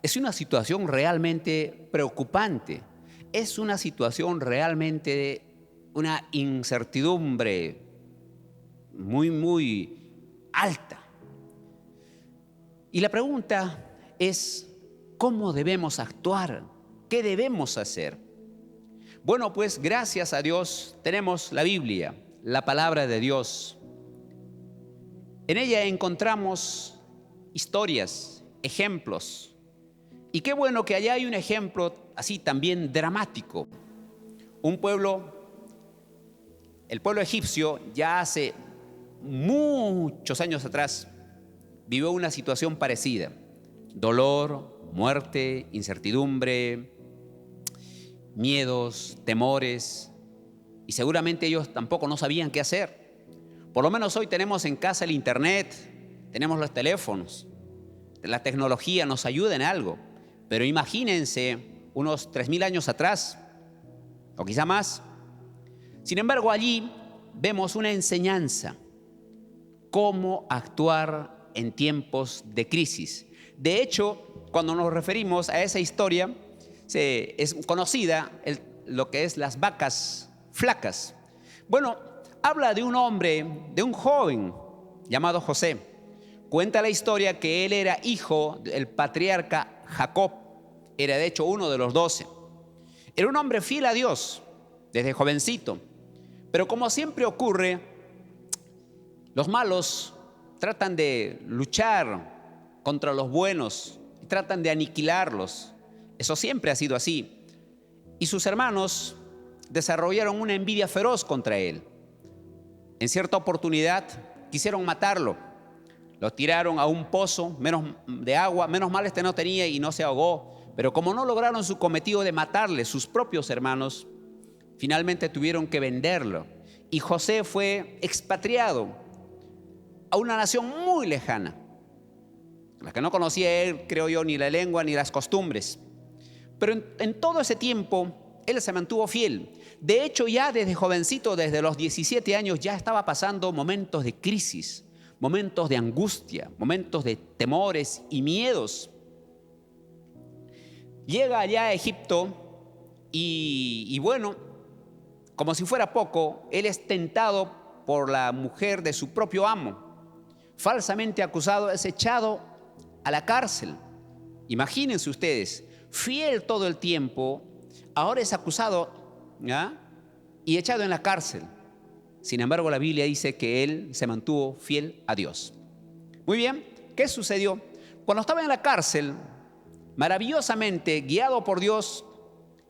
Es una situación realmente preocupante. Es una situación realmente de una incertidumbre muy alta. Y la pregunta es, ¿cómo debemos actuar? ¿Qué debemos hacer? Bueno, pues gracias a Dios tenemos la Biblia, la palabra de Dios. En ella encontramos historias, ejemplos. Y qué bueno que allá hay un ejemplo así también dramático. Un pueblo, el pueblo egipcio, ya hace muchos años atrás, vivió una situación parecida. Dolor, muerte, incertidumbre, miedos, temores. Y seguramente ellos tampoco no sabían qué hacer. Por lo menos hoy tenemos en casa el internet, tenemos los teléfonos. La tecnología nos ayuda en algo. Pero imagínense unos 3000 años atrás, o quizá más. Sin embargo, allí vemos una enseñanza, cómo actuar en tiempos de crisis. De hecho, cuando nos referimos a esa historia, es conocida lo que es las vacas flacas. Bueno, habla de un hombre, de un joven llamado José. Cuenta la historia que él era hijo del patriarca Jacob. Era de hecho uno de los 12. Era un hombre fiel a Dios desde jovencito. Pero como siempre ocurre, los malos tratan de luchar contra los buenos y tratan de aniquilarlos. Eso siempre ha sido así. Y sus hermanos desarrollaron una envidia feroz contra él. En cierta oportunidad quisieron matarlo. Lo tiraron a un pozo de agua. Menos mal no tenía y no se ahogó. Pero como no lograron su cometido de matarle, sus propios hermanos, finalmente tuvieron que venderlo. Y José fue expatriado a una nación muy lejana, la que no conocía él, creo yo, ni la lengua ni las costumbres. Pero en todo ese tiempo, él se mantuvo fiel. De hecho, ya desde jovencito, desde los 17 años, ya estaba pasando momentos de crisis, momentos de angustia, momentos de temores y miedos. Llega allá a Egipto y bueno, como si fuera poco, él es tentado por la mujer de su propio amo. Falsamente acusado, es echado a la cárcel. Imagínense ustedes, fiel todo el tiempo, ahora es acusado, ¿ya?, y echado en la cárcel. Sin embargo, la Biblia dice que él se mantuvo fiel a Dios. Muy bien, ¿qué sucedió? Cuando estaba en la cárcel, maravillosamente, guiado por Dios,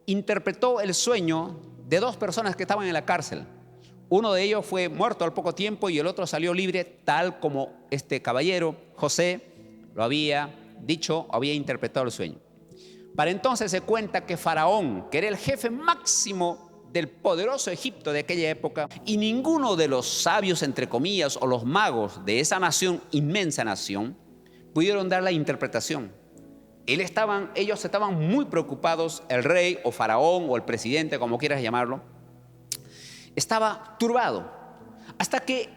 interpretó el sueño de dos personas que estaban en la cárcel. Uno de ellos fue muerto al poco tiempo y el otro salió libre, tal como este caballero, José, lo había dicho, había interpretado el sueño. Para entonces se cuenta que Faraón, que era el jefe máximo del poderoso Egipto de aquella época, y ninguno de los sabios, entre comillas, o los magos de esa nación, inmensa nación, pudieron dar la interpretación. Ellos estaban muy preocupados, el rey o Faraón o el presidente, como quieras llamarlo, estaba turbado. Hasta que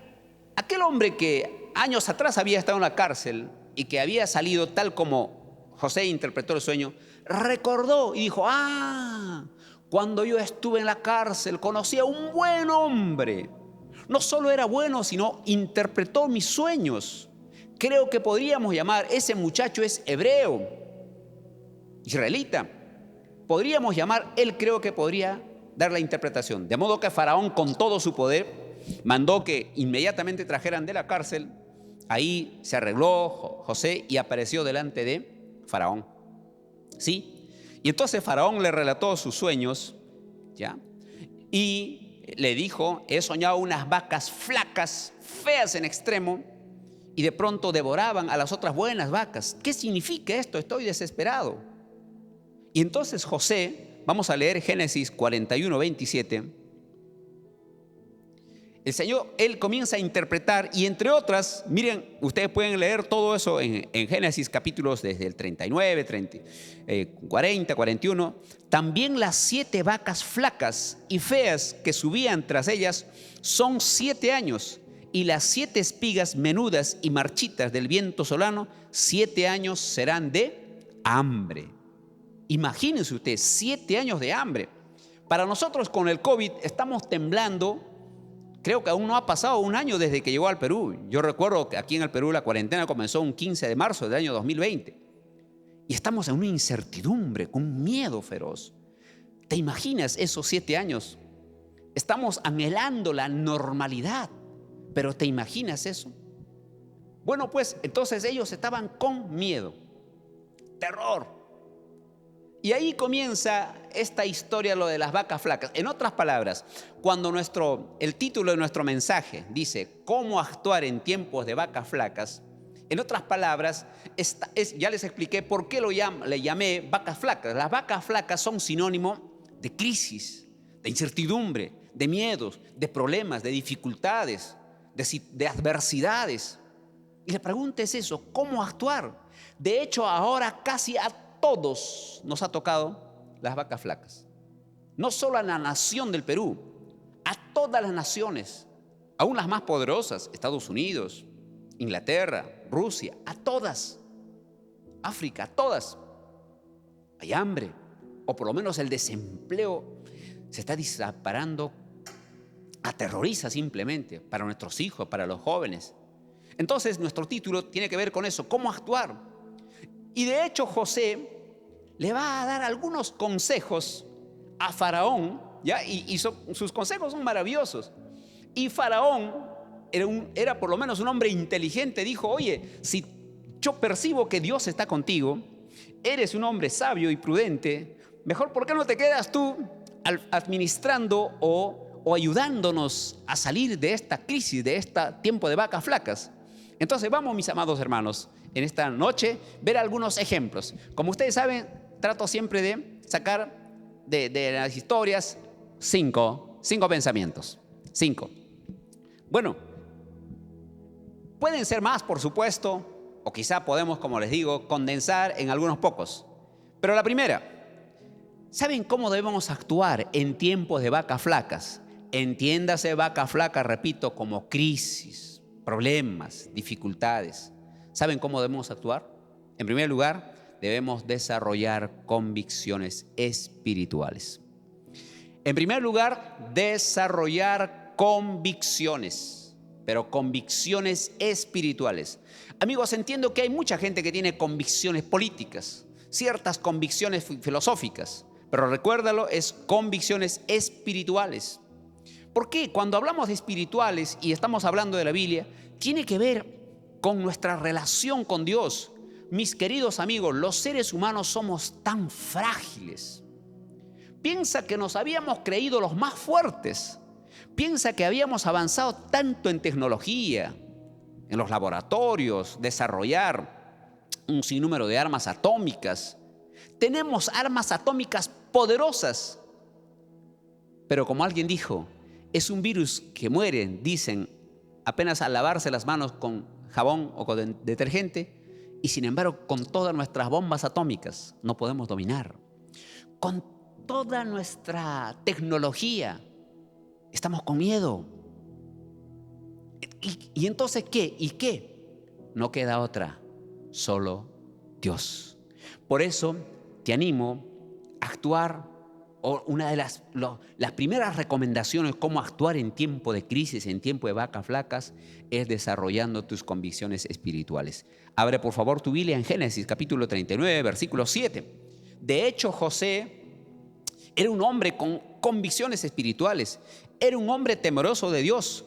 aquel hombre que años atrás había estado en la cárcel y que había salido tal como José interpretó el sueño, recordó y dijo: cuando yo estuve en la cárcel conocí a un buen hombre. No solo era bueno, sino interpretó mis sueños. Creo que podríamos llamar, ese muchacho es hebreo, israelita. Podríamos llamar, él creo que podría dar la interpretación. De modo que Faraón, con todo su poder, mandó que inmediatamente trajeran de la cárcel. Ahí se arregló José y apareció delante de Faraón. ¿Sí? Y entonces Faraón le relató sus sueños, ¿ya? Y le dijo: he soñado unas vacas flacas, feas en extremo, y de pronto devoraban a las otras buenas vacas. ¿Qué significa esto? Estoy desesperado. Y entonces José, vamos a leer Génesis 41, 27. El Señor, él comienza a interpretar, y entre otras, miren, ustedes pueden leer todo eso en Génesis capítulos desde el 39, 40, 41. También las 7 vacas flacas y feas que subían tras ellas son 7 años, y las 7 espigas menudas y marchitas del viento solano, 7 años serán de hambre. Imagínense usted, 7 años de hambre. Para nosotros con el COVID estamos temblando. Creo que aún no ha pasado un año desde que llegó al Perú. Yo recuerdo que aquí en el Perú la cuarentena comenzó un 15 de marzo del año 2020. Y estamos en una incertidumbre, con un miedo feroz. ¿Te imaginas esos 7 años? Estamos anhelando la normalidad, pero ¿te imaginas eso? Bueno, pues entonces ellos estaban con miedo, terror. Y ahí comienza esta historia, lo de las vacas flacas. En otras palabras, cuando el título de nuestro mensaje dice cómo actuar en tiempos de vacas flacas, en otras palabras, ya les expliqué por qué le llamé vacas flacas. Las vacas flacas son sinónimo de crisis, de incertidumbre, de miedos, de problemas, de dificultades, de adversidades. Y la pregunta es eso, ¿cómo actuar? De hecho, ahora casi a todos nos ha tocado las vacas flacas. No solo a la nación del Perú, a todas las naciones, aún las más poderosas, Estados Unidos, Inglaterra, Rusia, a todas, África, a todas. Hay hambre, o por lo menos el desempleo se está disparando, aterroriza simplemente para nuestros hijos, para los jóvenes. Entonces nuestro título tiene que ver con eso, cómo actuar. Y de hecho José le va a dar algunos consejos a Faraón, ¿ya? Sus consejos son maravillosos. Y Faraón era por lo menos un hombre inteligente. Dijo, oye, si yo percibo que Dios está contigo, eres un hombre sabio y prudente, mejor ¿por qué no te quedas tú administrando o ayudándonos a salir de esta crisis, de este tiempo de vacas flacas? Entonces vamos, mis amados hermanos, en esta noche ver algunos ejemplos. Como ustedes saben, trato siempre de sacar de las historias cinco pensamientos. 5. Bueno, pueden ser más, por supuesto, o quizá podemos, como les digo, condensar en algunos pocos. Pero la primera, ¿saben cómo debemos actuar en tiempos de vacas flacas? Entiéndase vaca flaca, repito, como crisis, problemas, dificultades. ¿Saben cómo debemos actuar? En primer lugar, debemos desarrollar convicciones espirituales. En primer lugar, desarrollar convicciones, pero convicciones espirituales. Amigos, entiendo que hay mucha gente que tiene convicciones políticas, ciertas convicciones filosóficas, pero recuérdalo, es convicciones espirituales. ¿Por qué? Cuando hablamos de espirituales y estamos hablando de la Biblia, tiene que ver con nuestra relación con Dios. Mis queridos amigos, los seres humanos somos tan frágiles. Piensa que nos habíamos creído los más fuertes. Piensa que habíamos avanzado tanto en tecnología, en los laboratorios, desarrollar un sinnúmero de armas atómicas. Tenemos armas atómicas poderosas. Pero como alguien dijo, es un virus que muere, dicen, apenas al lavarse las manos con jabón o con detergente, y sin embargo con todas nuestras bombas atómicas no podemos dominar. Con toda nuestra tecnología estamos con miedo. ¿Y entonces qué? ¿Y qué? No queda otra, solo Dios. Por eso te animo a actuar. Una de las primeras recomendaciones cómo actuar en tiempo de crisis, en tiempo de vacas flacas, es desarrollando tus convicciones espirituales. Abre por favor tu Biblia en Génesis capítulo 39, versículo 7. De hecho, José era un hombre con convicciones espirituales, era un hombre temeroso de Dios.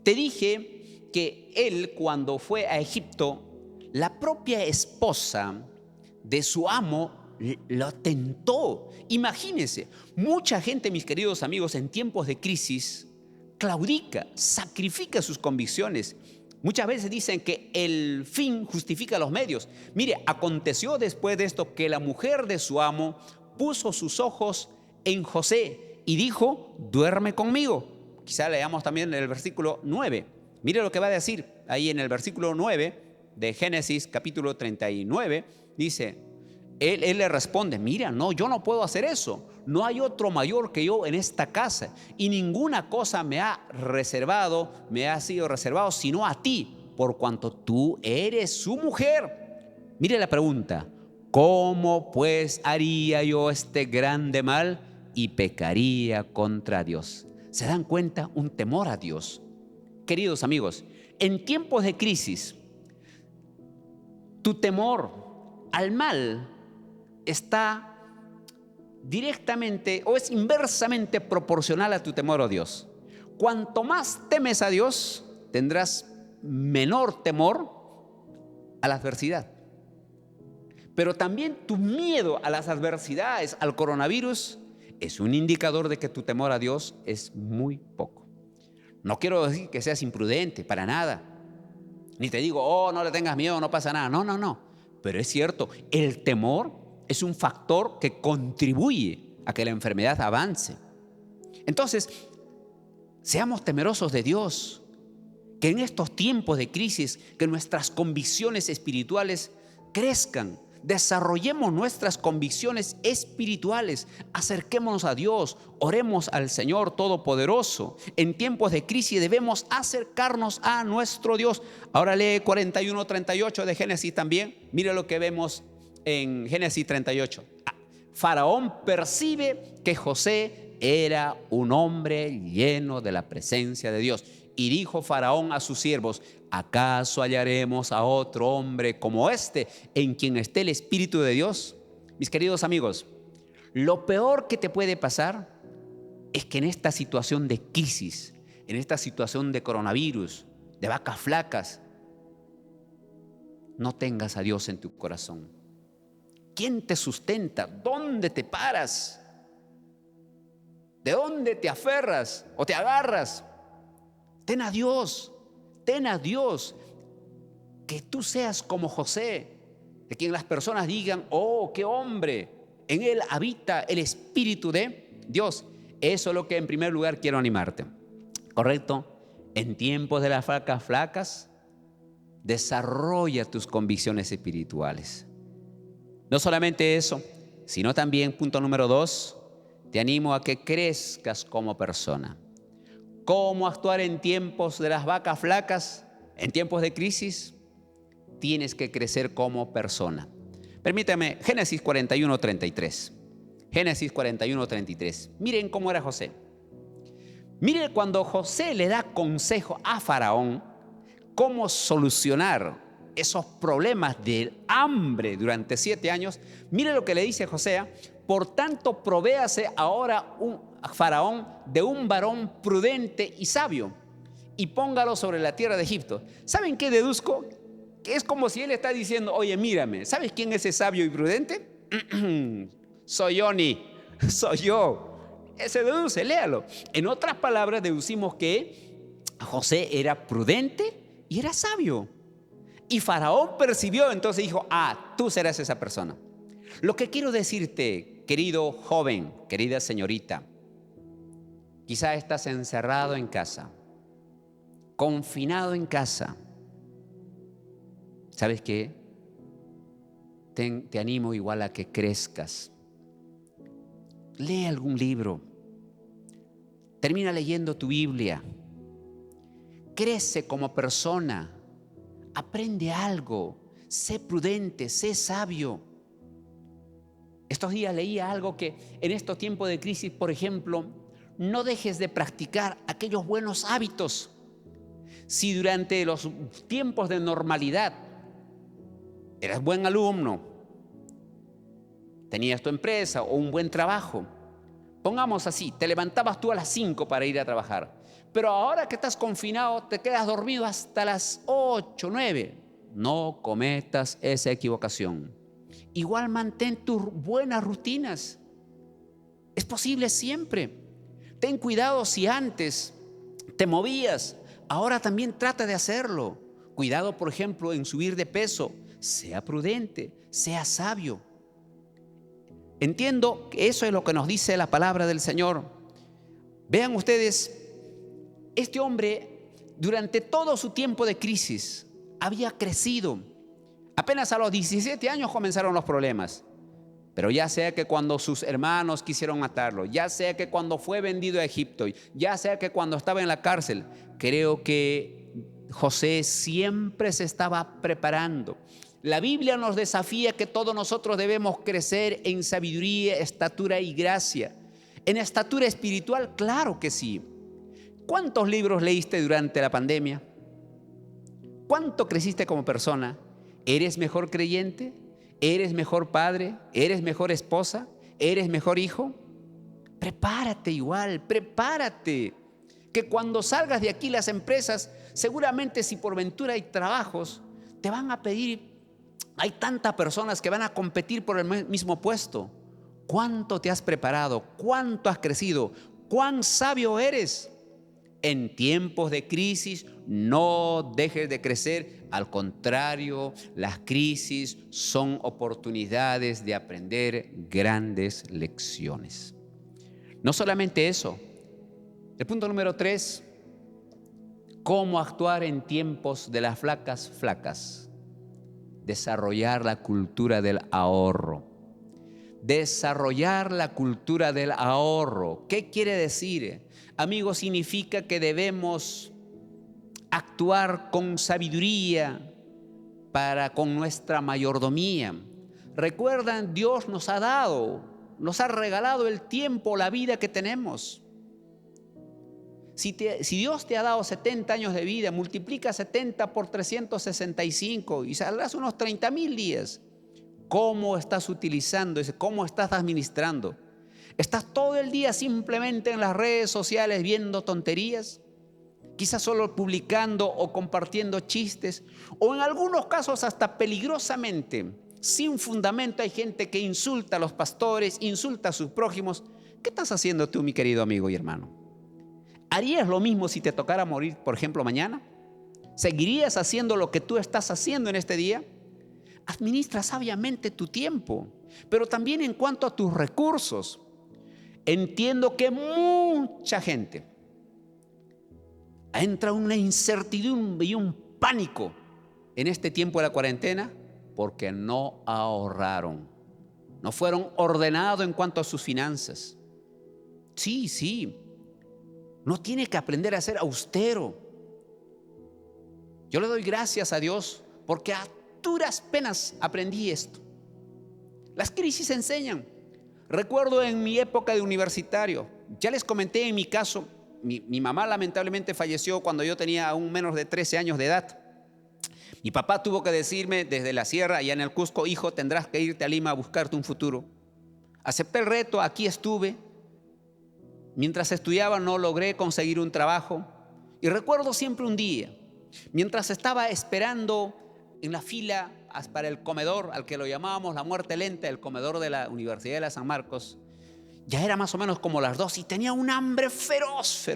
Te dije que él, cuando fue a Egipto, la propia esposa de su amo lo tentó. Imagínense, mucha gente, mis queridos amigos, en tiempos de crisis claudica, sacrifica sus convicciones. Muchas veces dicen que el fin justifica los medios. Mire, aconteció después de esto que la mujer de su amo puso sus ojos en José y dijo, duerme conmigo. Quizá leamos también el versículo 9. Mire lo que va a decir ahí en el versículo 9 de Génesis capítulo 39. Dice, Él le responde, mira, no, yo no puedo hacer eso. No hay otro mayor que yo en esta casa y ninguna cosa me ha sido reservado sino a ti, por cuanto tú eres su mujer. Mire la pregunta, ¿Cómo pues haría yo este grande mal y pecaría contra Dios? ¿Se dan cuenta? Un temor a Dios. Queridos amigos, en tiempos de crisis, tu temor al mal está directamente o es inversamente proporcional a tu temor a Dios. Cuanto más temes a Dios, tendrás menor temor a la adversidad. Pero también tu miedo a las adversidades, al coronavirus, es un indicador de que tu temor a Dios es muy poco. No quiero decir que seas imprudente, para nada. Ni te digo, oh, no le tengas miedo, no pasa nada. No. Pero es cierto, el temor es un factor que contribuye a que la enfermedad avance. Entonces, seamos temerosos de Dios. Que en estos tiempos de crisis, que nuestras convicciones espirituales crezcan. Desarrollemos nuestras convicciones espirituales, acerquémonos a Dios, oremos al Señor Todopoderoso. En tiempos de crisis debemos acercarnos a nuestro Dios. Ahora lee 41:38 de Génesis también. Mire lo que vemos en Génesis 38. Faraón percibe que José era un hombre lleno de la presencia de Dios. Y dijo Faraón a sus siervos: ¿acaso hallaremos a otro hombre como este en quien esté el Espíritu de Dios? Mis queridos amigos, lo peor que te puede pasar es que en esta situación de crisis, en esta situación de coronavirus, de vacas flacas, no tengas a Dios en tu corazón. ¿Quién te sustenta? ¿Dónde te paras? ¿De dónde te aferras o te agarras? Ten a Dios, que tú seas como José, de quien las personas digan: oh, qué hombre, en él habita el Espíritu de Dios. Eso es lo que en primer lugar quiero animarte, ¿correcto? En tiempos de las vacas flacas, desarrolla tus convicciones espirituales. No solamente eso, sino también, punto número 2, te animo a que crezcas como persona. ¿Cómo actuar en tiempos de las vacas flacas? En tiempos de crisis, tienes que crecer como persona. Permítame, Génesis 41:33. Génesis 41:33. Miren cómo era José. Miren cuando José le da consejo a Faraón cómo solucionar esos problemas del hambre durante 7 años. Mire lo que le dice José: por tanto, provéase ahora Faraón de un varón prudente y sabio, y póngalo sobre la tierra de Egipto. ¿Saben qué deduzco? Que es como si él está diciendo: oye, mírame, ¿sabes quién es ese sabio y prudente? Soy yo. Se deduce, léalo. En otras palabras, deducimos que José era prudente y era sabio. Y Faraón percibió, entonces dijo: tú serás esa persona. Lo que quiero decirte, querido joven, querida señorita, quizá estás encerrado en casa, confinado en casa. ¿Sabes qué? Te animo igual a que crezcas. Lee algún libro. Termina leyendo tu Biblia. Crece como persona. Aprende algo. Sé prudente, sé sabio. Estos días leía algo que en estos tiempos de crisis, por ejemplo, no dejes de practicar aquellos buenos hábitos. Si durante los tiempos de normalidad eras buen alumno, tenías tu empresa o un buen trabajo, pongamos así, te levantabas tú a las 5 para ir a trabajar, pero ahora que estás confinado te quedas dormido hasta las 8, 9. No cometas esa equivocación. Igual mantén tus buenas rutinas. Es posible siempre. Ten cuidado si antes te movías, ahora también trata de hacerlo. Cuidado, por ejemplo, en subir de peso. Sea prudente, sea sabio. Entiendo que eso es lo que nos dice la palabra del Señor. Vean ustedes, este hombre durante todo su tiempo de crisis había crecido. Apenas a los 17 años comenzaron los problemas. Pero ya sea que cuando sus hermanos quisieron matarlo, ya sea que cuando fue vendido a Egipto, ya sea que cuando estaba en la cárcel, creo que José siempre se estaba preparando. La Biblia nos desafía que todos nosotros debemos crecer en sabiduría, estatura y gracia. En estatura espiritual, claro que sí. ¿Cuántos libros leíste durante la pandemia? ¿Cuánto creciste como persona? ¿Eres mejor creyente? ¿Eres mejor padre? ¿Eres mejor esposa? ¿Eres mejor hijo? Prepárate igual, prepárate. Que cuando salgas de aquí las empresas, seguramente si por ventura hay trabajos, te van a pedir, hay tantas personas que van a competir por el mismo puesto. ¿Cuánto te has preparado? ¿Cuánto has crecido? ¿Cuán sabio eres? En tiempos de crisis no dejes de crecer. Al contrario, las crisis son oportunidades de aprender grandes lecciones. No solamente eso. El punto número 3, ¿cómo actuar en tiempos de las flacas? Desarrollar la cultura del ahorro. Desarrollar la cultura del ahorro. ¿Qué quiere decir? Amigos, significa que debemos actuar con sabiduría con nuestra mayordomía. Recuerdan, Dios nos ha regalado el tiempo, la vida que tenemos. Si Dios te ha dado 70 años de vida, multiplica 70 por 365 y saldrás unos 30,000 días. ¿Cómo estás utilizando eso? ¿Cómo estás administrando? ¿Estás todo el día simplemente en las redes sociales viendo tonterías? Quizás solo publicando o compartiendo chistes, o en algunos casos hasta peligrosamente, sin fundamento. Hay gente que insulta a los pastores, insulta a sus prójimos. ¿Qué estás haciendo tú, mi querido amigo y hermano? ¿Harías lo mismo si te tocara morir, por ejemplo, mañana? ¿Seguirías haciendo lo que tú estás haciendo en este día? Administra sabiamente tu tiempo, pero también en cuanto a tus recursos. Entiendo que mucha gente entra en una incertidumbre y un pánico en este tiempo de la cuarentena porque no ahorraron, no fueron ordenados en cuanto a sus finanzas. Sí, no tiene que aprender a ser austero. Yo le doy gracias a Dios porque a duras penas aprendí esto. Las crisis enseñan. Recuerdo en mi época de universitario, ya les comenté en mi caso, mi mamá lamentablemente falleció cuando yo tenía aún menos de 13 años de edad. Mi papá tuvo que decirme desde la sierra, allá en el Cusco: hijo, tendrás que irte a Lima a buscarte un futuro. Acepté el reto, aquí estuve. Mientras estudiaba no logré conseguir un trabajo. Y recuerdo siempre un día, mientras estaba esperando en la fila para el comedor, al que lo llamábamos la muerte lenta, el comedor de la Universidad de la San Marcos, ya era más o menos como las 2 y tenía un hambre feroz.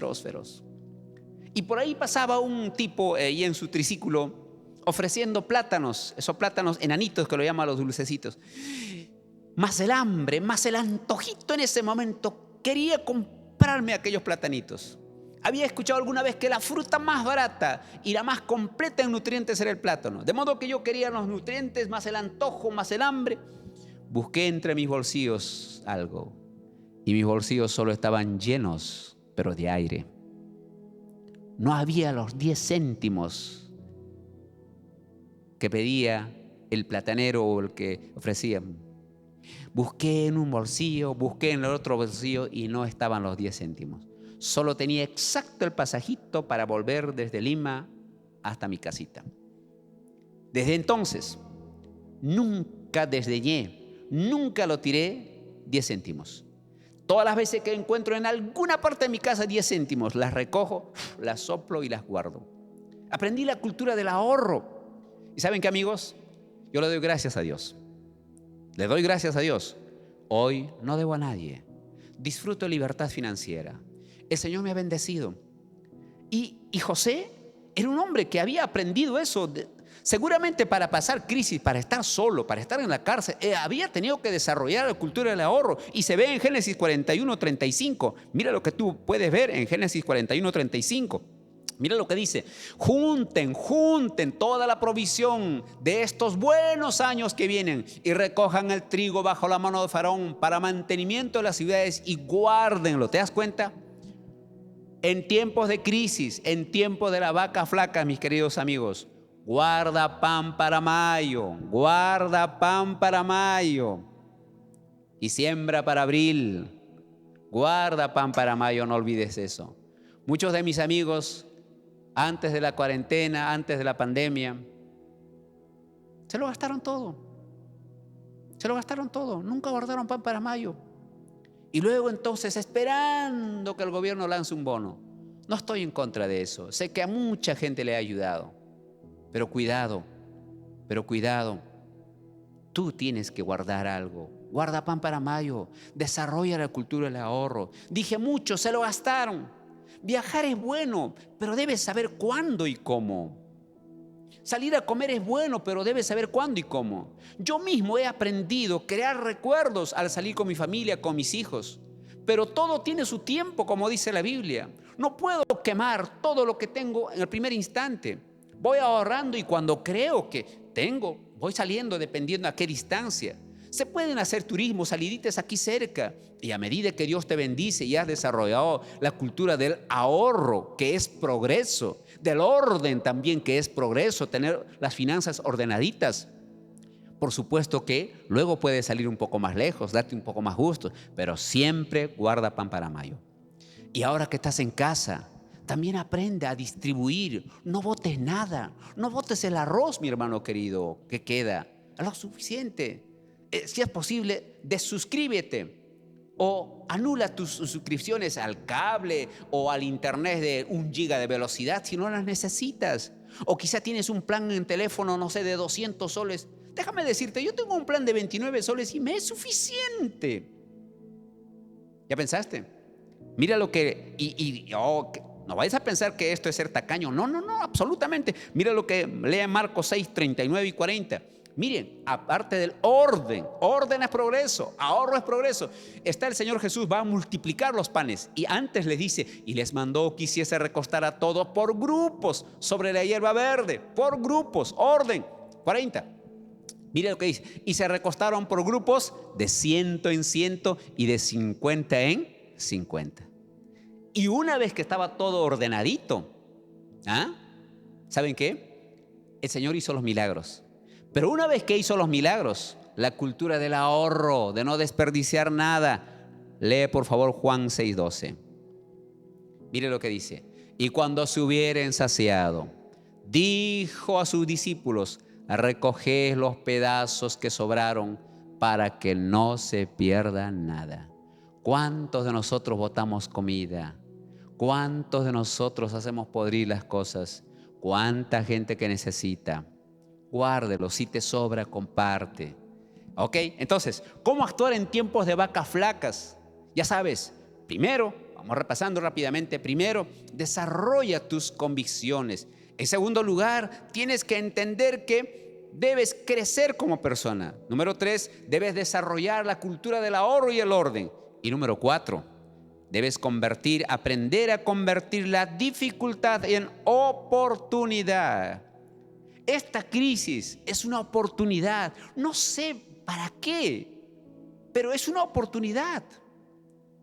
Y por ahí pasaba un tipo y en su triciclo ofreciendo plátanos, esos plátanos enanitos que lo llaman los dulcecitos. Más el hambre, más el antojito en ese momento, quería comprarme aquellos platanitos. Había escuchado alguna vez que la fruta más barata y la más completa en nutrientes era el plátano. De modo que yo quería los nutrientes, más el antojo, más el hambre. Busqué entre mis bolsillos algo y mis bolsillos solo estaban llenos, pero de aire. No había los 10 céntimos que pedía el platanero o el que ofrecía. Busqué en un bolsillo, busqué en el otro bolsillo y no estaban los 10 céntimos. Solo tenía exacto el pasajito para volver desde Lima hasta mi casita. Desde entonces, nunca desdeñé, nunca lo tiré 10 céntimos. Todas las veces que encuentro en alguna parte de mi casa 10 céntimos, las recojo, las soplo y las guardo. Aprendí la cultura del ahorro. ¿Y saben qué, amigos? Yo le doy gracias a Dios. Le doy gracias a Dios. Hoy no debo a nadie. Disfruto de libertad financiera. El Señor me ha bendecido. Y José era un hombre que había aprendido eso. Seguramente para pasar crisis, para estar solo, para estar en la cárcel, había tenido que desarrollar la cultura del ahorro. Y se ve en Génesis 41:35. Mira lo que tú puedes ver en Génesis 41:35. Mira lo que dice: junten toda la provisión de estos buenos años que vienen y recojan el trigo bajo la mano de Faraón para mantenimiento de las ciudades y guárdenlo. ¿Te das cuenta? En tiempos de crisis, en tiempos de la vaca flaca, mis queridos amigos, guarda pan para mayo, guarda pan para mayo y siembra para abril. Guarda pan para mayo, no olvides eso. Muchos de mis amigos, antes de la cuarentena, antes de la pandemia, se lo gastaron todo. Se lo gastaron todo. Nunca guardaron pan para mayo. Y luego entonces, esperando que el gobierno lance un bono. No estoy en contra de eso. Sé que a mucha gente le ha ayudado. Pero cuidado. Tú tienes que guardar algo. Guarda pan para mayo. Desarrolla la cultura del ahorro. Dije, muchos se lo gastaron. Viajar es bueno, pero debes saber cuándo y cómo. Salir a comer es bueno, pero debes saber cuándo y cómo. Yo mismo he aprendido a crear recuerdos al salir con mi familia, con mis hijos. Pero todo tiene su tiempo, como dice la Biblia. No puedo quemar todo lo que tengo en el primer instante. Voy ahorrando y cuando creo que tengo, voy saliendo dependiendo a qué distancia. Se pueden hacer turismo, saliditas aquí cerca. Y a medida que Dios te bendice y has desarrollado la cultura del ahorro, que es progreso, del orden también, que es progreso, tener las finanzas ordenaditas. Por supuesto que luego puedes salir un poco más lejos, darte un poco más gusto, pero siempre guarda pan para mayo. Y ahora que estás en casa, también aprende a distribuir. No botes nada, no botes el arroz, mi hermano querido, que queda. Es lo suficiente. Si es posible, desuscríbete o anula tus suscripciones al cable o al internet de 1 giga de velocidad si no las necesitas. O quizá tienes un plan en teléfono, no sé, de 200 soles. Déjame decirte, yo tengo un plan de 29 soles y me es suficiente. ¿Ya pensaste? Mira lo que... no vayas a pensar que esto es ser tacaño. No, absolutamente. Mira lo que lee Marcos 6, 39 y 40. Miren, aparte del orden es progreso, ahorro es progreso. Está el Señor Jesús, va a multiplicar los panes. Y antes les dice, y les mandó que hiciese recostar a todos por grupos sobre la hierba verde, por grupos, orden. 40. Mire lo que dice, y se recostaron por grupos de 100 en 100 y de 50 en 50. Y una vez que estaba todo ordenadito, ¿saben qué? El Señor hizo los milagros. Pero una vez que hizo los milagros, la cultura del ahorro, de no desperdiciar nada. Lee por favor Juan 6:12. Mire lo que dice. Y cuando se hubieren saciado, dijo a sus discípulos, recoged los pedazos que sobraron para que no se pierda nada. ¿Cuántos de nosotros botamos comida? ¿Cuántos de nosotros hacemos podrir las cosas? ¿Cuánta gente que necesita? Guárdelo, si te sobra, comparte. ¿Ok? Entonces, ¿cómo actuar en tiempos de vacas flacas? Ya sabes, primero, vamos repasando rápidamente, primero, desarrolla tus convicciones. En segundo lugar, tienes que entender que debes crecer como persona. Número 3, debes desarrollar la cultura del ahorro y el orden. Y número 4, debes aprender a convertir la dificultad en oportunidad. Esta crisis es una oportunidad. No sé para qué, pero es una oportunidad.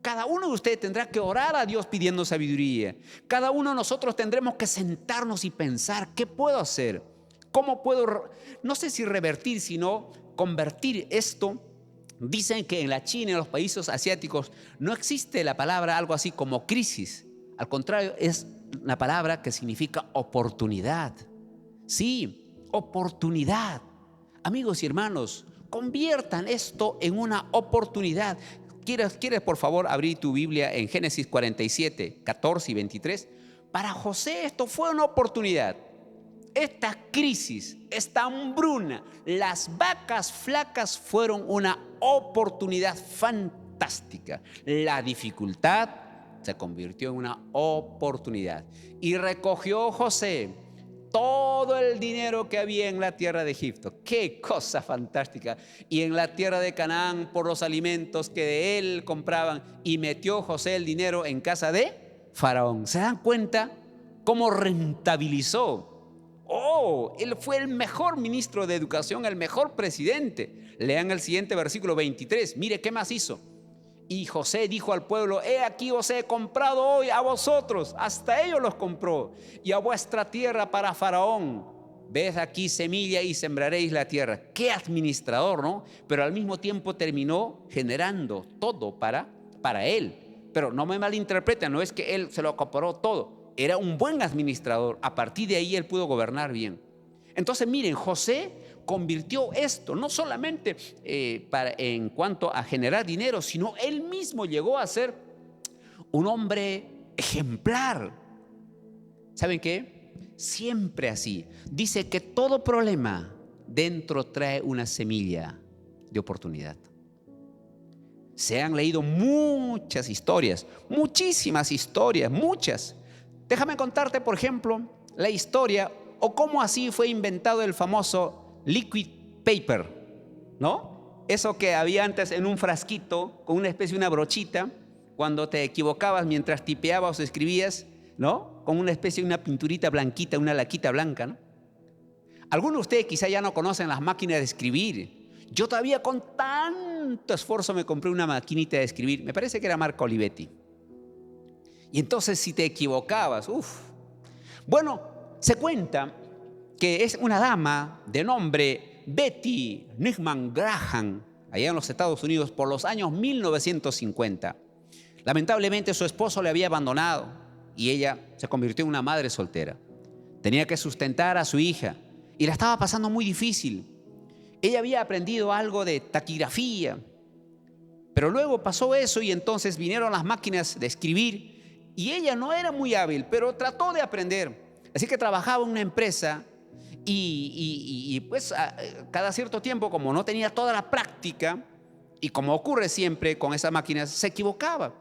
Cada uno de ustedes tendrá que orar a Dios pidiendo sabiduría. Cada uno de nosotros tendremos que sentarnos y pensar, ¿qué puedo hacer? ¿Cómo puedo, no sé si revertir, sino convertir esto? Dicen que en la China y en los países asiáticos no existe la palabra algo así como crisis. Al contrario, es una palabra que significa oportunidad. Sí, oportunidad. Amigos y hermanos, conviertan esto en una oportunidad. ¿Quieres por favor abrir tu Biblia en Génesis 47, 14 y 23? Para José esto fue una oportunidad. Esta crisis, esta hambruna, las vacas flacas fueron una oportunidad fantástica. La dificultad se convirtió en una oportunidad. Y recogió José todo el dinero que había en la tierra de Egipto. ¡Qué cosa fantástica! Y en la tierra de Canaán por los alimentos que de él compraban. Y metió José el dinero en casa de Faraón. ¿Se dan cuenta cómo rentabilizó? Él fue el mejor ministro de educación, el mejor presidente. Lean el siguiente versículo 23. Mire qué más hizo. Y José dijo al pueblo: he aquí os he comprado hoy a vosotros, hasta ellos los compró, y a vuestra tierra para Faraón. ves aquí semilla y sembraréis la tierra. Qué administrador, ¿no? Pero al mismo tiempo terminó generando todo para él. Pero no me malinterpreten, no es que él se lo acaparó todo. Era un buen administrador. A partir de ahí él pudo gobernar bien. Entonces miren, José convirtió esto no solamente en cuanto a generar dinero, sino él mismo llegó a ser un hombre ejemplar. ¿Saben qué? Siempre así. Dice que todo problema dentro trae una semilla de oportunidad. Se han leído muchas historias, muchísimas historias, muchas. Déjame contarte, por ejemplo, la historia o cómo así fue inventado el famoso liquid paper, ¿no? Eso que había antes en un frasquito con una especie de una brochita, cuando te equivocabas mientras tipeabas o escribías, ¿no? Con una especie de una pinturita blanquita, una laquita blanca, ¿no? Algunos de ustedes quizá ya no conocen las máquinas de escribir. Yo todavía con tanto esfuerzo me compré una maquinita de escribir, me parece que era marca Olivetti. Y entonces si te equivocabas, Bueno, se cuenta que es una dama de nombre Betty Nickman Graham, allá en los Estados Unidos, por los años 1950. Lamentablemente su esposo le había abandonado y ella se convirtió en una madre soltera. Tenía que sustentar a su hija y la estaba pasando muy difícil. Ella había aprendido algo de taquigrafía, pero luego pasó eso y entonces vinieron las máquinas de escribir y ella no era muy hábil, pero trató de aprender. Así que trabajaba en una empresa y pues cada cierto tiempo, como no tenía toda la práctica y como ocurre siempre con esas máquinas, se equivocaba.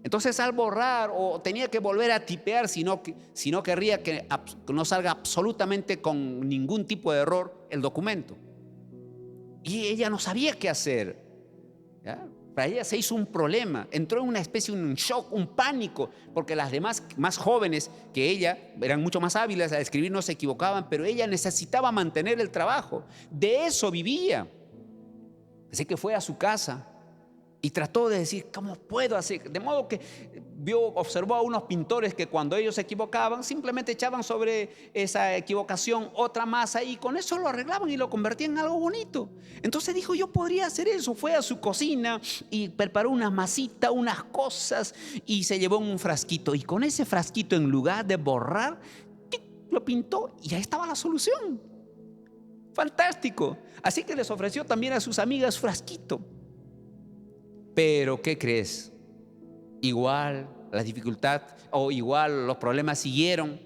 Entonces al borrar o tenía que volver a tipear si no querría que no salga absolutamente con ningún tipo de error el documento. Y ella no sabía qué hacer, ¿ya? Para ella se hizo un problema, entró en una especie de un shock, un pánico, porque las demás más jóvenes que ella eran mucho más hábiles a escribir, no se equivocaban, pero ella necesitaba mantener el trabajo, de eso vivía. Así que fue a su casa y trató de decir, ¿cómo puedo hacer? De modo que observó a unos pintores que cuando ellos se equivocaban, simplemente echaban sobre esa equivocación otra masa y con eso lo arreglaban y lo convertían en algo bonito. Entonces dijo, yo podría hacer eso. Fue a su cocina y preparó una masita, unas cosas y se llevó en un frasquito. Y con ese frasquito, en lugar de borrar, lo pintó y ahí estaba la solución. Fantástico. Así que les ofreció también a sus amigas frasquito. Pero ¿qué crees? Igual la dificultad o igual los problemas siguieron.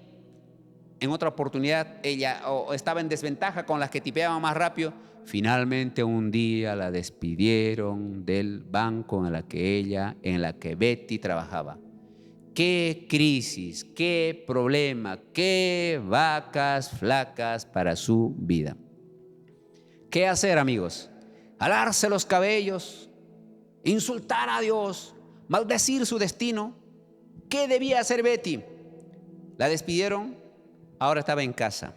En otra oportunidad ella estaba en desventaja con las que tipeaban más rápido. Finalmente un día la despidieron del banco en la que Betty trabajaba. Qué crisis, qué problema, qué vacas flacas para su vida. ¿Qué hacer, amigos? Alarse los cabellos, insultar a Dios, maldecir su destino. ¿Qué debía hacer Betty? La despidieron, ahora estaba en casa.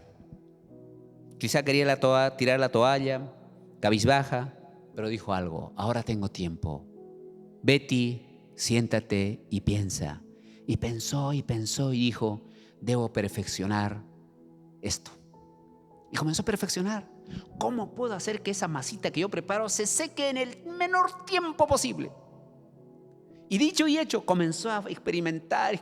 Quizá quería tirar la toalla, cabizbaja, pero dijo algo, ahora tengo tiempo. Betty, siéntate y piensa. Y pensó y dijo, debo perfeccionar esto. Y comenzó a perfeccionar. ¿Cómo puedo hacer que esa masita que yo preparo se seque en el menor tiempo posible? Y dicho y hecho, comenzó a experimentar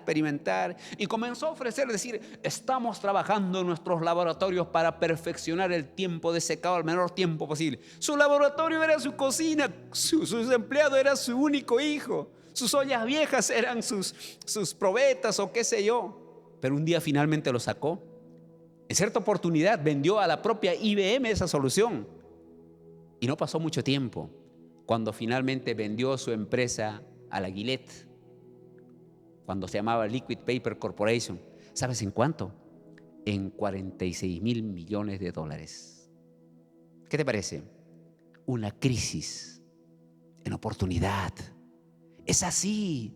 y comenzó a ofrecer, decir, estamos trabajando en nuestros laboratorios para perfeccionar el tiempo de secado al menor tiempo posible. Su laboratorio era su cocina, sus empleados era su único hijo, sus ollas viejas eran sus probetas o qué sé yo. Pero un día finalmente lo sacó. En cierta oportunidad vendió a la propia IBM esa solución. Y no pasó mucho tiempo cuando finalmente vendió su empresa a la Gillette, cuando se llamaba Liquid Paper Corporation. ¿Sabes en cuánto? En $46,000 millones. ¿Qué te parece? Una crisis en oportunidad. Es así.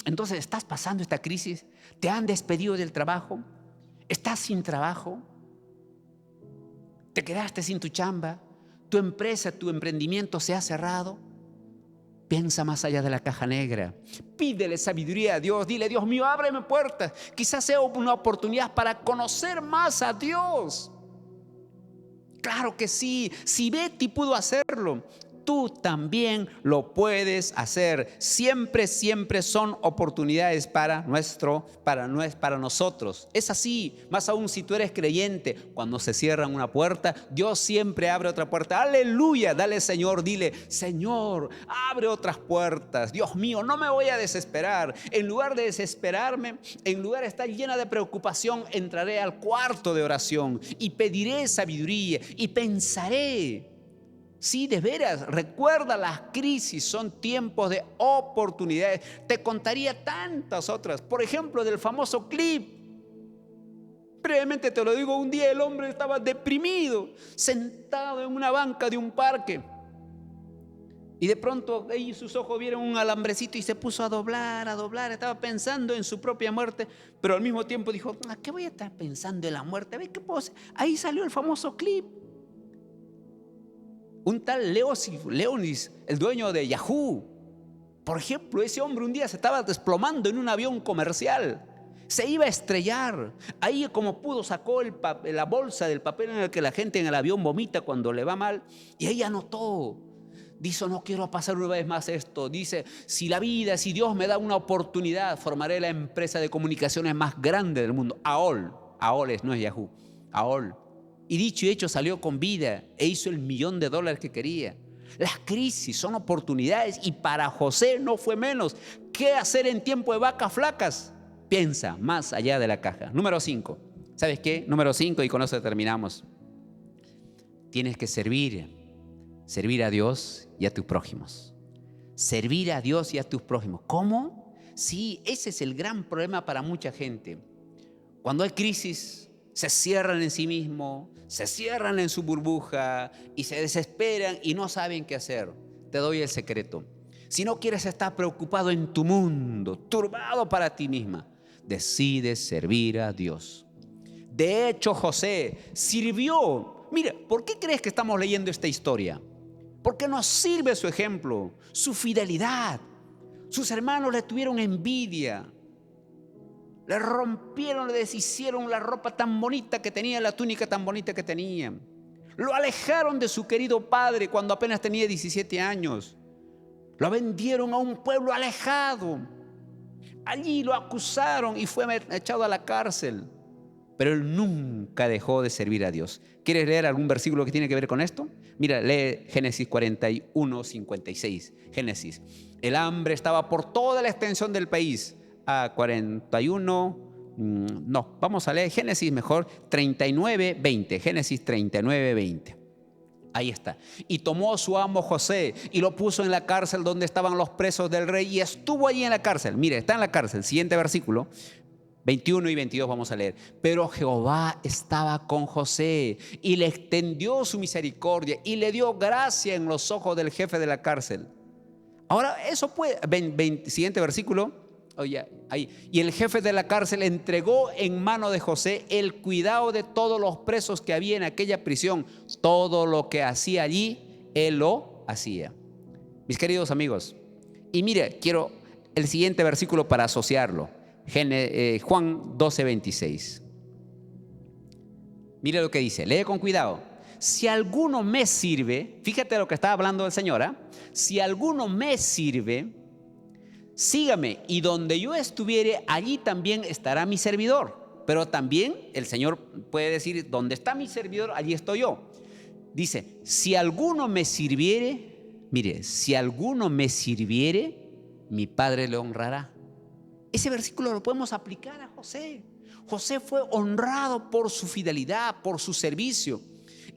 Entonces estás pasando esta crisis, te han despedido del trabajo, estás sin trabajo, te quedaste sin tu chamba, tu empresa, tu emprendimiento se ha cerrado. Piensa más allá de la caja negra. Pídele sabiduría a Dios. Dile: Dios mío, ábreme puertas. Quizás sea una oportunidad para conocer más a Dios. Claro que sí. Si Betty pudo hacerlo, tú también lo puedes hacer. Siempre, siempre son oportunidades para nosotros. Es así. Más aún si tú eres creyente, cuando se cierra una puerta, Dios siempre abre otra puerta. Aleluya. Dale, Señor, dile: Señor, abre otras puertas. Dios mío, no me voy a desesperar. En lugar de desesperarme, en lugar de estar llena de preocupación, entraré al cuarto de oración y pediré sabiduría y pensaré. Sí, de veras, recuerda, las crisis son tiempos de oportunidades. Te contaría tantas otras. Por ejemplo, del famoso clip. Brevemente te lo digo: un día el hombre estaba deprimido, sentado en una banca de un parque. Y de pronto ahí sus ojos vieron un alambrecito y se puso a doblar, a doblar. Estaba pensando en su propia muerte, pero al mismo tiempo dijo: ¿a qué voy a estar pensando en la muerte? A ver qué puedo hacer. Ahí salió el famoso clip. Un tal Leonis, el dueño de Yahoo, por ejemplo, ese hombre un día se estaba desplomando en un avión comercial. Se iba a estrellar. Ahí, como pudo, sacó la bolsa del papel en el que la gente en el avión vomita cuando le va mal, y ahí anotó. Dice: no quiero pasar una vez más esto. Dice: si Dios me da una oportunidad, formaré la empresa de comunicaciones más grande del mundo. AOL no es Yahoo, AOL. Y dicho y hecho, salió con vida e hizo el $1.000.000 que quería. Las crisis son oportunidades, y para José no fue menos. ¿Qué hacer en tiempo de vacas flacas? Piensa más allá de la caja. Número 5. ¿Sabes qué? Número 5, y con eso terminamos. Tienes que servir a Dios y a tus prójimos. Servir a Dios y a tus prójimos. ¿Cómo? Sí, ese es el gran problema para mucha gente. Cuando hay crisis, se cierran en sí mismos, se cierran en su burbuja y se desesperan y no saben qué hacer. Te doy el secreto. Si no quieres estar preocupado en tu mundo, turbado para ti misma, decides servir a Dios. De hecho, José sirvió. Mira, ¿por qué crees que estamos leyendo esta historia? Porque nos sirve su ejemplo, su fidelidad. Sus hermanos le tuvieron envidia. Le rompieron, le deshicieron la ropa tan bonita que tenía, la túnica tan bonita que tenía. Lo alejaron de su querido padre cuando apenas tenía 17 años. Lo vendieron a un pueblo alejado. Allí lo acusaron y fue echado a la cárcel. Pero él nunca dejó de servir a Dios. ¿Quieres leer algún versículo que tiene que ver con esto? Mira, lee Génesis 41, 56. Génesis. El hambre estaba por toda la extensión del país. A 41, no, vamos a leer Génesis mejor, 39, 20. Génesis 39, 20. Ahí está. Y tomó su amo José y lo puso en la cárcel donde estaban los presos del rey, y estuvo allí en la cárcel. Mire, está en la cárcel. Siguiente versículo, 21 y 22 vamos a leer. Pero Jehová estaba con José y le extendió su misericordia y le dio gracia en los ojos del jefe de la cárcel. Ahora, eso puede, siguiente versículo. Oye, ahí. Y el jefe de la cárcel entregó en mano de José el cuidado de todos los presos que había en aquella prisión. Todo lo que hacía allí, él lo hacía. Mis queridos amigos, y mire, quiero el siguiente versículo para asociarlo. Juan 12, 26. Mire lo que dice, lee con cuidado. Si alguno me sirve, fíjate lo que está hablando el Señor, ¿eh? Si alguno me sirve, sígame, y donde yo estuviere, allí también estará mi servidor. Pero también el Señor puede decir: donde está mi servidor, allí estoy yo. Dice: si alguno me sirviere, mire, si alguno me sirviere, mi Padre le honrará. Ese versículo lo podemos aplicar a José. José fue honrado por su fidelidad, por su servicio.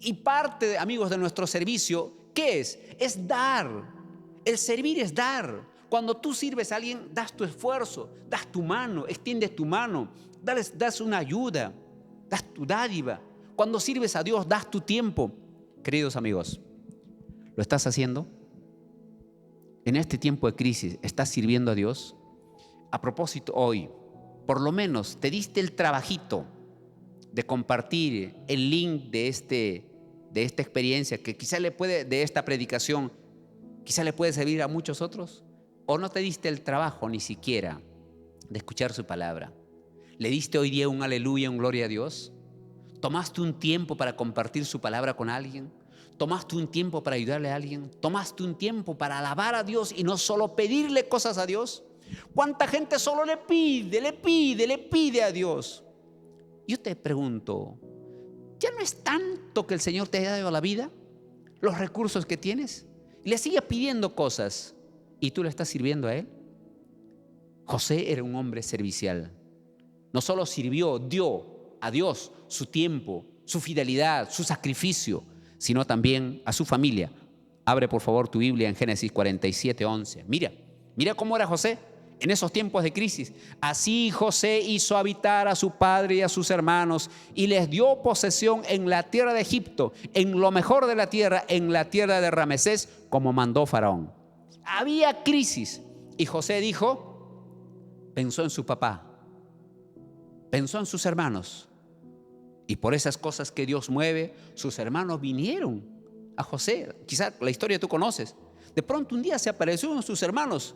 Y parte, amigos, de nuestro servicio, ¿qué es? Es dar. El servir es dar. Cuando tú sirves a alguien, das tu esfuerzo, das tu mano, extiendes tu mano, das una ayuda, das tu dádiva. Cuando sirves a Dios, das tu tiempo. Queridos amigos, ¿lo estás haciendo? En este tiempo de crisis, ¿estás sirviendo a Dios? A propósito, hoy, por lo menos, te diste el trabajito de compartir el link de esta experiencia, que quizá le puede, de esta predicación, quizá le puede servir a muchos otros. ¿O no te diste el trabajo ni siquiera de escuchar su palabra? ¿Le diste hoy día un aleluya, un gloria a Dios? ¿Tomaste un tiempo para compartir su palabra con alguien? ¿Tomaste un tiempo para ayudarle a alguien? ¿Tomaste un tiempo para alabar a Dios y no solo pedirle cosas a Dios? ¿Cuánta gente solo le pide a Dios? Yo te pregunto, ¿ya no es tanto que el Señor te haya dado la vida, los recursos que tienes? Y le sigue pidiendo cosas y tú le estás sirviendo a Él. José era un hombre servicial. No solo sirvió, dio a Dios su tiempo, su fidelidad, su sacrificio, sino también a su familia. Abre por favor tu Biblia en Génesis 47:11. Mira cómo era José en esos tiempos de crisis. Así José hizo habitar a su padre y a sus hermanos y les dio posesión en la tierra de Egipto, en lo mejor de la tierra, en la tierra de Ramesés, como mandó Faraón. Había crisis y José pensó en su papá, pensó en sus hermanos. Y por esas cosas que Dios mueve, sus hermanos vinieron a José. Quizá la historia tú conoces. De pronto un día se aparecieron sus hermanos.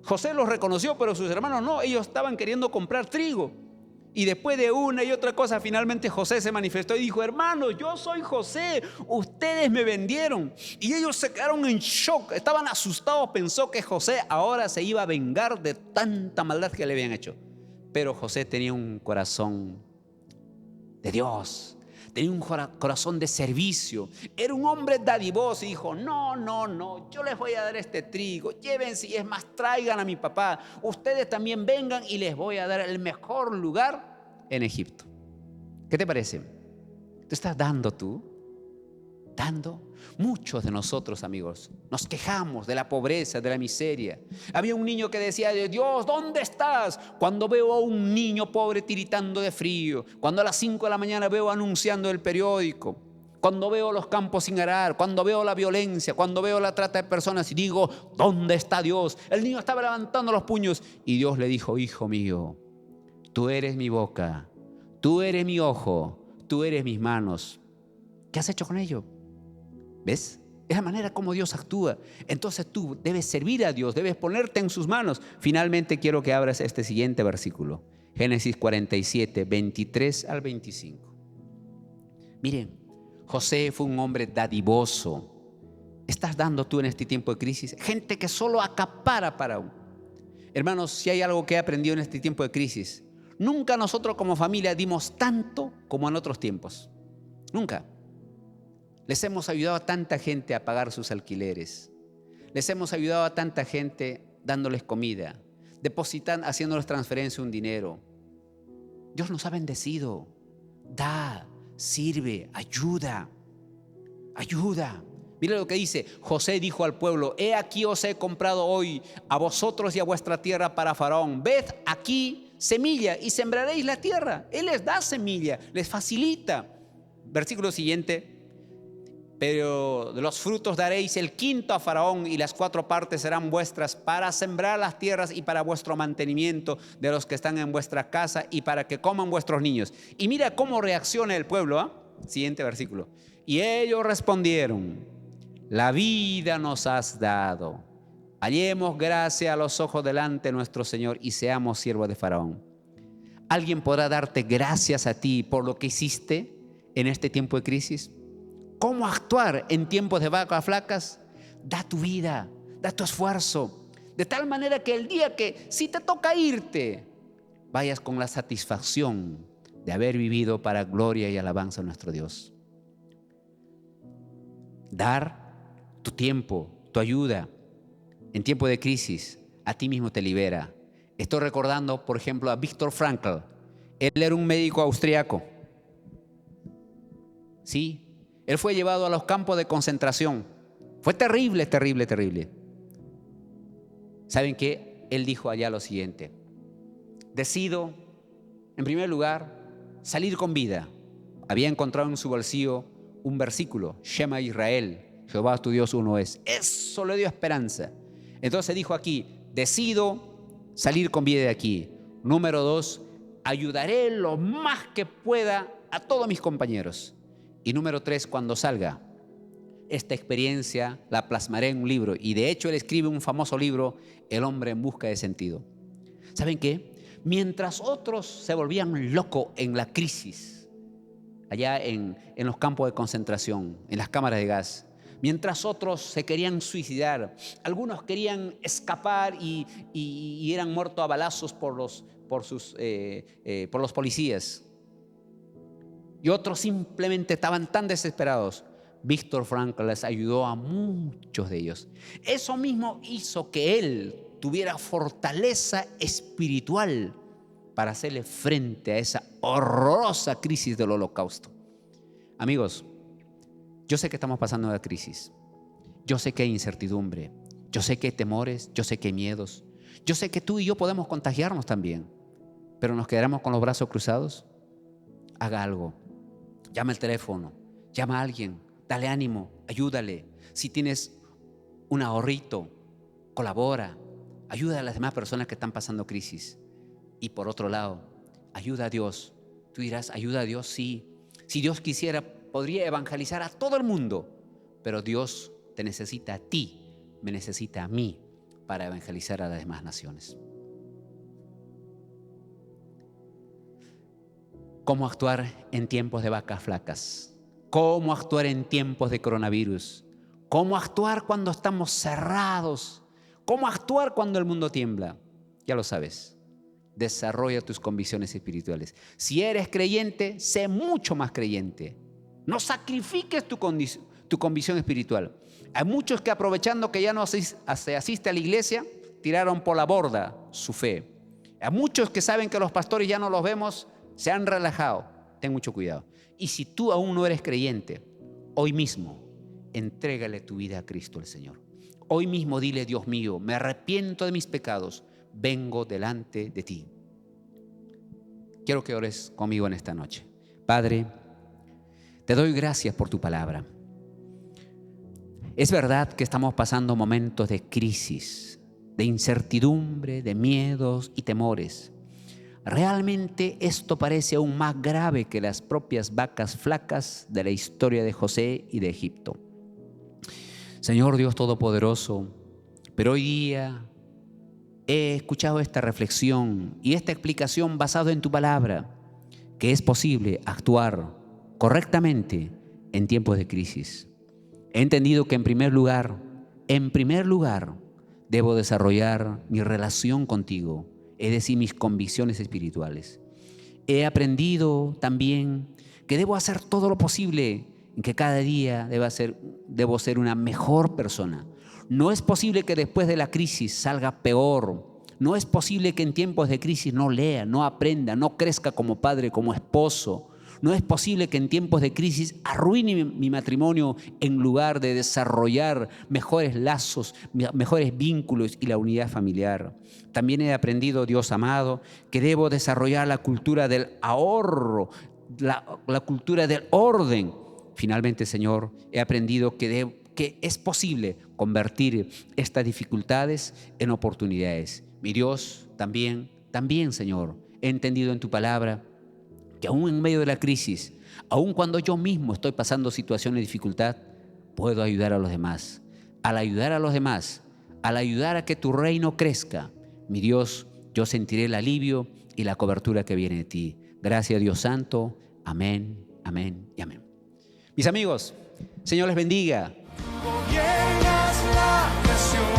José los reconoció, pero sus hermanos no. Ellos estaban queriendo comprar trigo. Y después de una y otra cosa, finalmente José se manifestó y dijo: hermanos, yo soy José, ustedes me vendieron. Y ellos se quedaron en shock, estaban asustados. Pensó que José ahora se iba a vengar de tanta maldad que le habían hecho. Pero José tenía un corazón de Dios, tenía un corazón de servicio, era un hombre dadivoso y dijo: no, yo les voy a dar este trigo, llévense, y es más, traigan a mi papá, ustedes también vengan y les voy a dar el mejor lugar en Egipto. ¿Qué te parece? ¿Tú estás dando tú? Muchos de nosotros, amigos, nos quejamos de la pobreza, de la miseria. Había un niño que decía: Dios, ¿dónde estás? Cuando veo a un niño pobre tiritando de frío, cuando a las 5 de la mañana veo anunciando el periódico, cuando veo los campos sin arar, cuando veo la violencia, cuando veo la trata de personas, y digo: ¿dónde está Dios? El niño estaba levantando los puños y Dios le dijo: hijo mío, tú eres mi boca, tú eres mi ojo, tú eres mis manos. ¿Qué has hecho con ello? ¿Ves? Es la manera como Dios actúa. Entonces tú debes servir a Dios, debes ponerte en sus manos. Finalmente quiero que abras este siguiente versículo, Génesis 47, 23 al 25. Miren, José fue un hombre dadivoso. ¿Estás dando tú en este tiempo de crisis? Gente que solo acapara para uno. Hermanos, si hay algo que he aprendido en este tiempo de crisis, nunca nosotros como familia dimos tanto como en otros tiempos. Nunca. Les hemos ayudado a tanta gente a pagar sus alquileres. Les hemos ayudado a tanta gente dándoles comida, depositando, haciéndoles transferencia un dinero. Dios nos ha bendecido. Da, sirve, ayuda. Mira lo que dice. José dijo al pueblo: he aquí os he comprado hoy a vosotros y a vuestra tierra para Faraón. Ved aquí semilla y sembraréis la tierra. Él les da semilla, les facilita. Versículo siguiente. Pero de los frutos daréis el quinto a Faraón, y las 4 partes serán vuestras para sembrar las tierras y para vuestro mantenimiento de los que están en vuestra casa y para que coman vuestros niños. Y mira cómo reacciona el pueblo. Siguiente versículo. Y ellos respondieron: la vida nos has dado. Hallemos gracia a los ojos delante de nuestro Señor y seamos siervos de Faraón. ¿Alguien podrá darte gracias a ti por lo que hiciste en este tiempo de crisis? ¿Cómo actuar en tiempos de vacas flacas? Da tu vida, da tu esfuerzo, de tal manera que el día que si te toca irte, vayas con la satisfacción de haber vivido para gloria y alabanza a nuestro Dios. Dar tu tiempo, tu ayuda en tiempo de crisis, a ti mismo te libera. Estoy recordando, por ejemplo, a Viktor Frankl. Él era un médico austriaco. Sí. Él fue llevado a los campos de concentración. Fue terrible. ¿Saben qué? Él dijo allá lo siguiente: decido, en primer lugar, salir con vida. Había encontrado en su bolsillo un versículo: Shema Israel, Jehová tu Dios uno es. Eso le dio esperanza. Entonces dijo aquí: decido salir con vida de aquí. Número 2, ayudaré lo más que pueda a todos mis compañeros. Y número 3, cuando salga, esta experiencia la plasmaré en un libro. Y de hecho él escribe un famoso libro, El hombre en busca de sentido. ¿Saben qué? Mientras otros se volvían locos en la crisis, allá en los campos de concentración, en las cámaras de gas, mientras otros se querían suicidar, algunos querían escapar y eran muertos a balazos por los policías, y otros simplemente estaban tan desesperados, Víctor Frankl les ayudó a muchos de ellos. Eso mismo hizo que él tuviera fortaleza espiritual para hacerle frente a esa horrorosa crisis del Holocausto. Amigos, yo sé que estamos pasando una crisis. Yo sé que hay incertidumbre. Yo sé que hay temores. Yo sé que hay miedos. Yo sé que tú y yo podemos contagiarnos también. Pero nos quedaremos con los brazos cruzados. Haga algo. Llama al teléfono. Llama a alguien. Dale ánimo. Ayúdale. Si tienes un ahorrito, colabora. Ayuda a las demás personas que están pasando crisis. Y por otro lado, ayuda a Dios. Tú dirás, ¿ayuda a Dios? Sí. Si Dios quisiera, podría evangelizar a todo el mundo. Pero Dios te necesita a ti, me necesita a mí para evangelizar a las demás naciones. ¿Cómo actuar en tiempos de vacas flacas? ¿Cómo actuar en tiempos de coronavirus? ¿Cómo actuar cuando estamos cerrados? ¿Cómo actuar cuando el mundo tiembla? Ya lo sabes. Desarrolla tus convicciones espirituales. Si eres creyente, sé mucho más creyente. No sacrifiques tu convicción espiritual. Hay muchos que, aprovechando que ya no se asiste a la iglesia, tiraron por la borda su fe. Hay muchos que saben que los pastores ya no los vemos, se han relajado. Ten mucho cuidado. Y si tú aún no eres creyente, hoy mismo entrégale tu vida a Cristo el Señor. Hoy mismo dile: Dios mío, me arrepiento de mis pecados, vengo delante de ti. Quiero que ores conmigo en esta noche. Padre, te doy gracias por tu palabra. Es verdad que estamos pasando momentos de crisis, de incertidumbre, de miedos y temores. Realmente esto parece aún más grave que las propias vacas flacas de la historia de José y de Egipto. Señor Dios Todopoderoso, pero hoy día he escuchado esta reflexión y esta explicación basada en tu palabra, que es posible actuar correctamente en tiempos de crisis. He entendido que en primer lugar, debo desarrollar mi relación contigo, es decir, mis convicciones espirituales. He aprendido también que debo hacer todo lo posible, en que cada día debo ser una mejor persona. No es posible que después de la crisis salga peor. No es posible que en tiempos de crisis no lea, no aprenda, no crezca como padre, como esposo. No es posible que en tiempos de crisis arruine mi matrimonio en lugar de desarrollar mejores lazos, mejores vínculos y la unidad familiar. También he aprendido, Dios amado, que debo desarrollar la cultura del ahorro, la cultura del orden. Finalmente, Señor, he aprendido que es posible convertir estas dificultades en oportunidades. Mi Dios, también, Señor, he entendido en tu palabra que aún en medio de la crisis, aún cuando yo mismo estoy pasando situaciones de dificultad, puedo ayudar a los demás. Al ayudar a los demás, al ayudar a que tu reino crezca, mi Dios, yo sentiré el alivio y la cobertura que viene de ti. Gracias, Dios Santo. Amén, amén y amén. Mis amigos, Señor les bendiga. Gobiernas la nación.